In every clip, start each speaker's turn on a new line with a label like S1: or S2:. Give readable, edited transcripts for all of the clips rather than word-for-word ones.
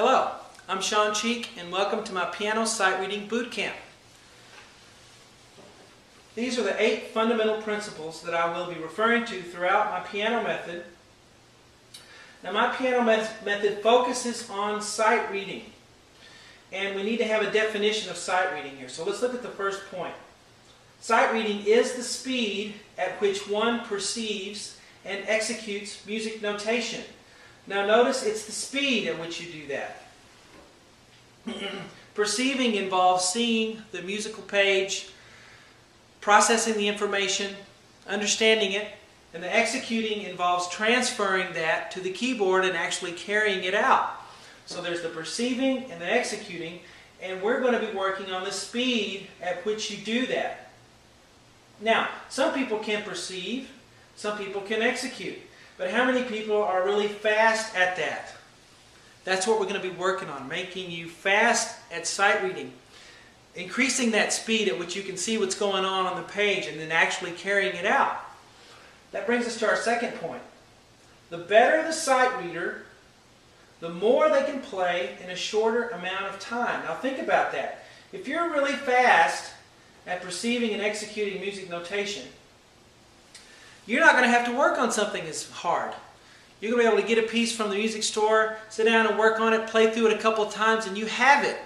S1: Hello, I'm Sean Cheek and welcome to my piano sight reading boot camp. These are the 8 fundamental principles that I will be referring to throughout my piano method. Now my piano method focuses on sight reading, and we need to have a definition of sight reading here. So let's look at the first point. Sight reading is the speed at which one perceives and executes music notation. Now notice it's the speed at which you do that. Perceiving involves seeing the musical page, processing the information, understanding it, and the executing involves transferring that to the keyboard and actually carrying it out. So there's the perceiving and the executing, and we're going to be working on the speed at which you do that. Now, some people can perceive, some people can execute. But how many people are really fast at that? That's what we're going to be working on, making you fast at sight reading. Increasing that speed at which you can see what's going on the page and then actually carrying it out. That brings us to our second point. The better the sight reader, the more they can play in a shorter amount of time. Now think about that. If you're really fast at perceiving and executing music notation, you're not going to have to work on something as hard. You're going to be able to get a piece from the music store, sit down and work on it, play through it a couple of times, and you have it.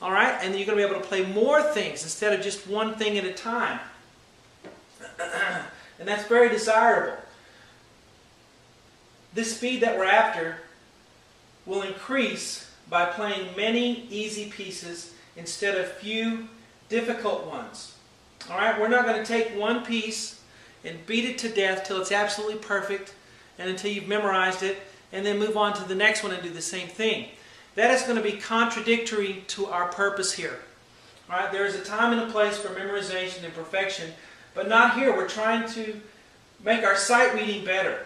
S1: All right? And then you're going to be able to play more things instead of just one thing at a time. And that's very desirable. This speed that we're after will increase by playing many easy pieces instead of few difficult ones. All right? We're not going to take one piece and beat it to death till it's absolutely perfect and until you've memorized it, and then move on to the next one and do the same thing. That is going to be contradictory to our purpose here. All right? There is a time and a place for memorization and perfection, but not here. We're trying to make our sight reading better.